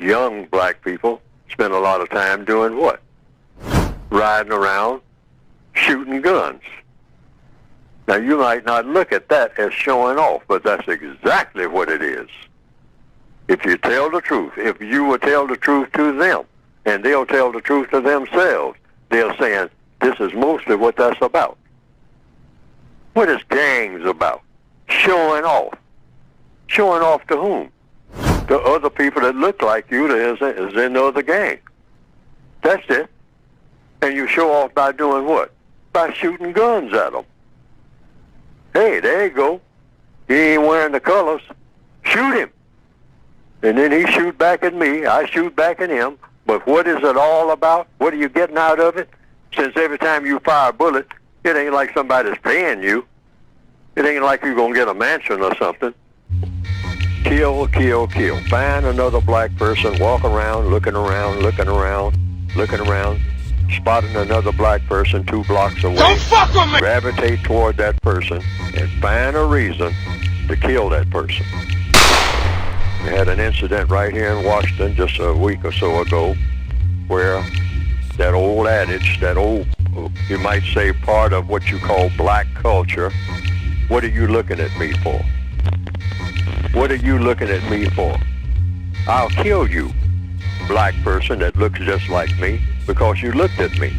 young black people spend a lot of time doing what? Riding around, shooting guns. Now, you might not look at that as showing off, but that's exactly what it is. If you tell the truth, if you will tell the truth to them, and they'll tell the truth to themselves, they're saying, this is mostly what that's about. What is gangs about? Showing off. Showing off to whom? To other people that look like you that is in the other gang. That's it. And you show off by doing what? By shooting guns at them. Hey, there you go. He ain't wearing the colors. Shoot him. And then he shoot back at me. I shoot back at him. But what is it all about? What are you getting out of it? Since every time you fire a bullet, it ain't like somebody's paying you. It ain't like you're going to get a mansion or something. Kill, kill, kill. Find another black person, walk around, looking around, spotting another black person 2 blocks away. Don't fuck with me! Gravitate toward that person and find a reason to kill that person. We had an incident right here in Washington just a week or so ago where that old adage, that old, you might say, part of what you call black culture, what are you looking at me for? What are you looking at me for? I'll kill you, black person that looks just like me, because you looked at me.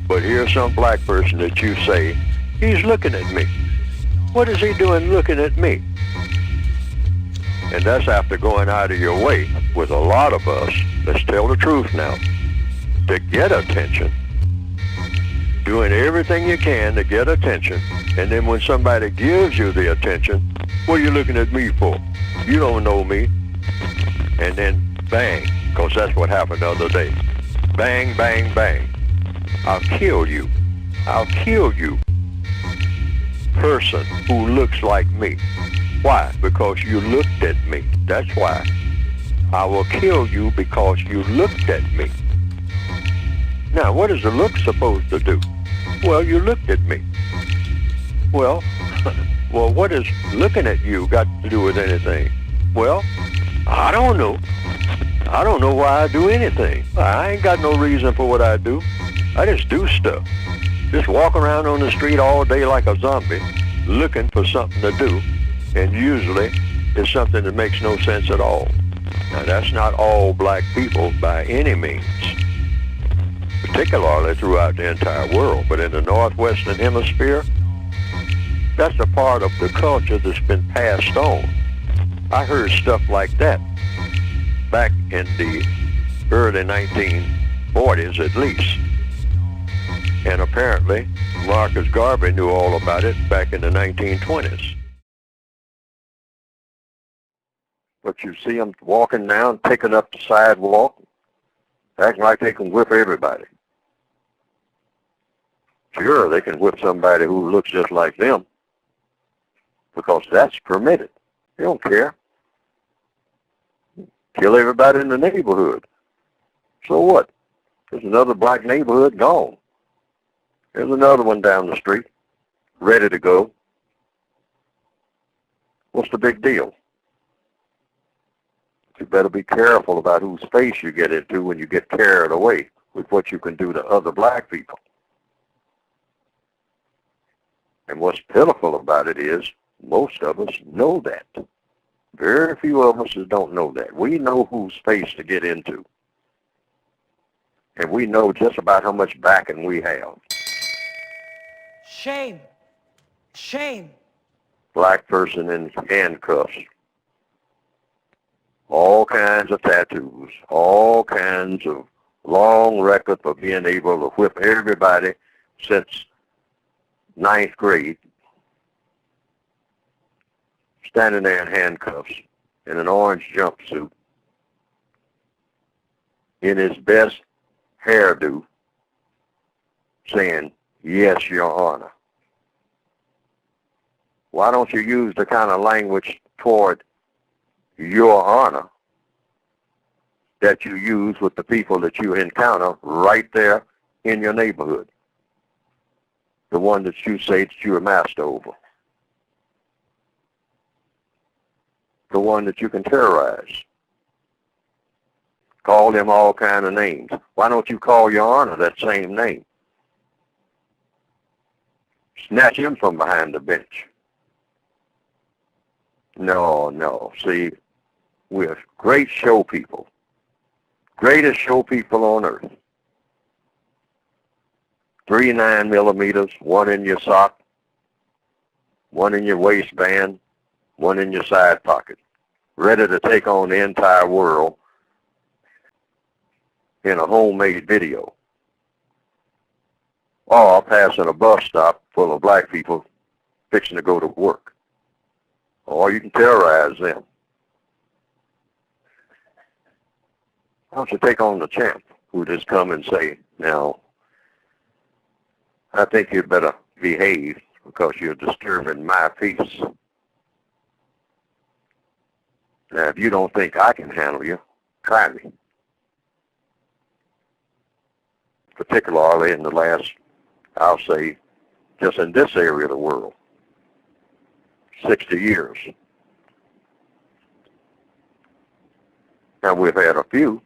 But here's some black person that you say, he's looking at me. What is he doing looking at me? And that's after going out of your way with a lot of us, let's tell the truth now, to get attention, doing everything you can to get attention, and then when somebody gives you the attention, what are you looking at me for? You don't know me. And then bang, because that's what happened the other day. Bang, bang, bang. I'll kill you. I'll kill you. Person who looks like me. Why? Because you looked at me. That's why. I will kill you because you looked at me. Now, what is the look supposed to do? Well, you looked at me. Well, what is looking at you got to do with anything? Well, I don't know. I don't know why I do anything. I ain't got no reason for what I do. I just do stuff. Just walk around on the street all day like a zombie, looking for something to do. And usually it's something that makes no sense at all. Now, that's not all black people by any means, particularly throughout the entire world. But in the Northwestern Hemisphere, that's a part of the culture that's been passed on. I heard stuff like that back in the early 1940s at least. And apparently, Marcus Garvey knew all about it back in the 1920s. But you see them walking down, picking up the sidewalk, acting like they can whip everybody. Sure, they can whip somebody who looks just like them, because that's permitted. They don't care. Kill everybody in the neighborhood. So what? There's another black neighborhood gone. There's another one down the street, ready to go. What's the big deal? You better be careful about whose face you get into when you get carried away with what you can do to other black people. And what's pitiful about it is most of us know that. Very few of us don't know that. We know whose face to get into. And we know just about how much backing we have. Shame. Shame. Black person in handcuffs. All kinds of tattoos. All kinds of long record for being able to whip everybody since 9th grade. Standing there in handcuffs, in an orange jumpsuit, in his best hairdo, saying, "Yes, Your Honor." Why don't you use the kind of language toward Your Honor that you use with the people that you encounter right there in your neighborhood? The one that you say that you're a master over. The one that you can terrorize. Call them all kind of names. Why don't you call your honor that same name? Snatch him from behind the bench. No. See, we're great show people. Greatest show people on earth. 3 9mm, one in your sock, one in your waistband, one in your side pocket. Ready to take on the entire world in a homemade video. Or passing a bus stop full of black people fixing to go to work. Or you can terrorize them. Why don't you take on the champ who just come and say, now, I think you better behave because you're disturbing my peace. Now, if you don't think I can handle you, try me. Particularly in the last, I'll say, just in this area of the world, 60 years. Now, we've had a few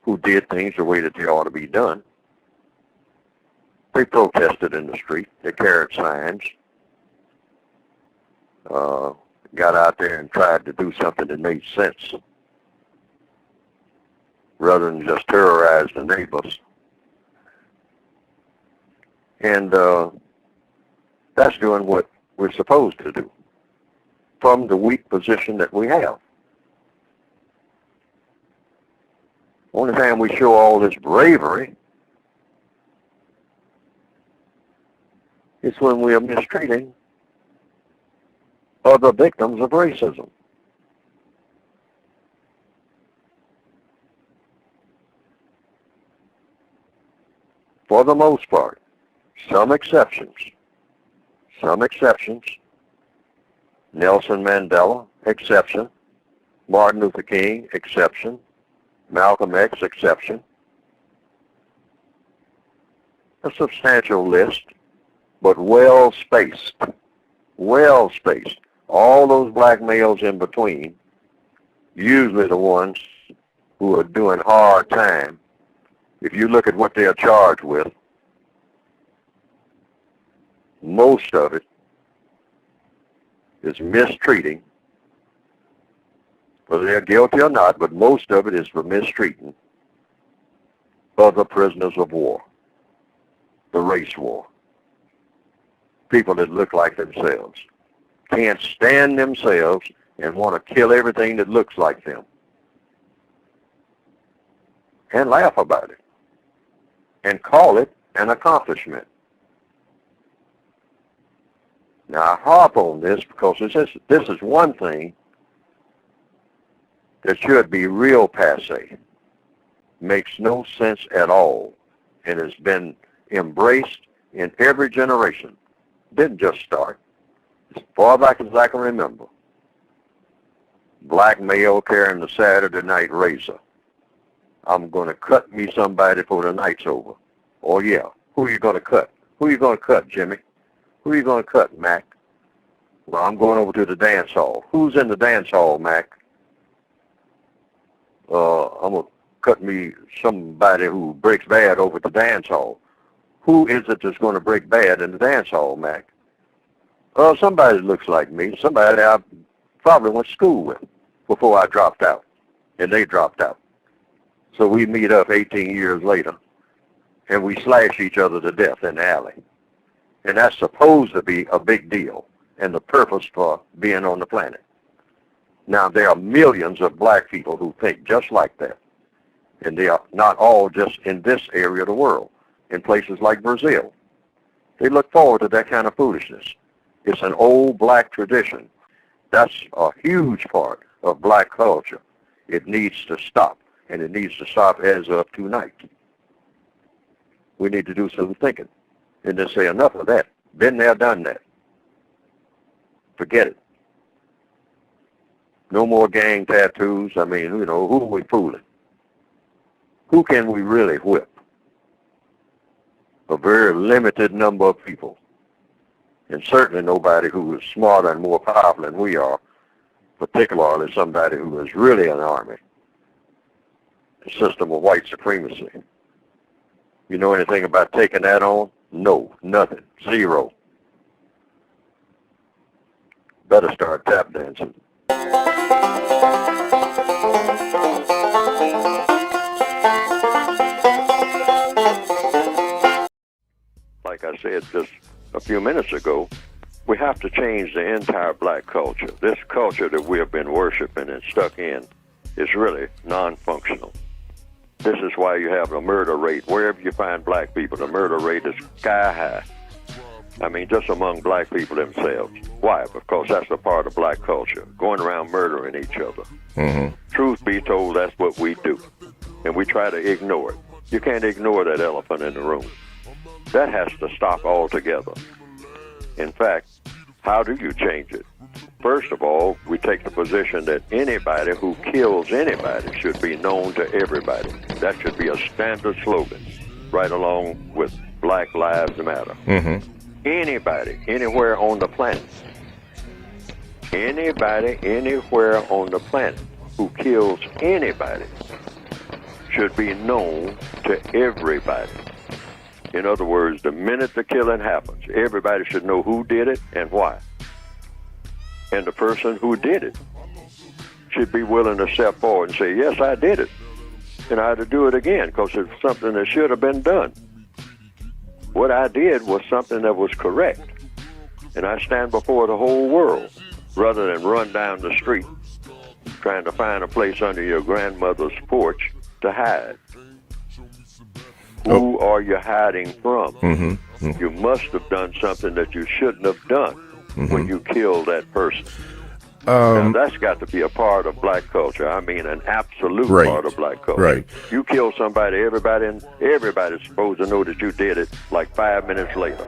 who did things the way that they ought to be done. They protested in the street. They carried signs. Got out there and tried to do something that made sense rather than just terrorize the neighbors. And that's doing what we're supposed to do from the weak position that we have. Only time we show all this bravery is when we are mistreating other victims of racism. For the most part, some exceptions. Nelson Mandela, exception. Martin Luther King, exception. Malcolm X, exception. A substantial list, but well-spaced. Well-spaced. All those black males in between, usually the ones who are doing hard time, if you look at what they are charged with, most of it is mistreating, whether they're guilty or not, but most of it is for mistreating other prisoners of war, the race war, people that look like themselves, can't stand themselves and want to kill everything that looks like them and laugh about it and call it an accomplishment. Now, I harp on this because this is one thing that should be real passé. Makes no sense at all and has been embraced in every generation. Didn't just start. As far back as I can remember. Black male carrying the Saturday night razor. I'm going to cut me somebody before the night's over. Oh, yeah. Who are you going to cut? Who are you going to cut, Jimmy? Who are you going to cut, Mac? Well, I'm going over to the dance hall. Who's in the dance hall, Mac? I'm going to cut me somebody who breaks bad over at the dance hall. Who is it that's going to break bad in the dance hall, Mac? Somebody that looks like me. Somebody I probably went to school with before I dropped out. And they dropped out. So we meet up 18 years later, and we slash each other to death in the alley. And that's supposed to be a big deal and the purpose for being on the planet. Now, there are millions of black people who think just like that. And they are not all just in this area of the world, in places like Brazil. They look forward to that kind of foolishness. It's an old black tradition. That's a huge part of black culture. It needs to stop, and it needs to stop as of tonight. We need to do some thinking and just say enough of that. Been there, done that. Forget it. No more gang tattoos. I mean, who are we fooling? Who can we really whip? A very limited number of people. And certainly nobody who is smarter and more powerful than we are, particularly somebody who is really an army. system of white supremacy. You know anything about taking that on? No, nothing, zero. Better start tap dancing. Like I said just a few minutes ago, we have to change the entire black culture. This culture that we have been worshiping and stuck in is really non-functional. This is why you have a murder rate. Wherever you find black people, the murder rate is sky high. I mean, just among black people themselves. Why? Because that's a part of black culture, going around murdering each other. Mm-hmm. Truth be told, that's what we do. And we try to ignore it. You can't ignore that elephant in the room. That has to stop altogether. In fact, how do you change it? First of all, we take the position that anybody who kills anybody should be known to everybody. That should be a standard slogan, right along with Black Lives Matter. Mm-hmm. Anybody, anywhere on the planet, anybody, anywhere on the planet who kills anybody should be known to everybody. In other words, the minute the killing happens, everybody should know who did it and why. And the person who did it should be willing to step forward and say, yes, I did it. And I had to do it again because it's something that should have been done. What I did was something that was correct. And I stand before the whole world rather than run down the street trying to find a place under your grandmother's porch to hide. Who are you hiding from? Mm-hmm. Mm-hmm. You must have done something that you shouldn't have done when you killed that person. Now, that's got to be a part of black culture. I mean, an absolute part of black culture. Right. You kill somebody, everybody's supposed to know that you did it like 5 minutes later.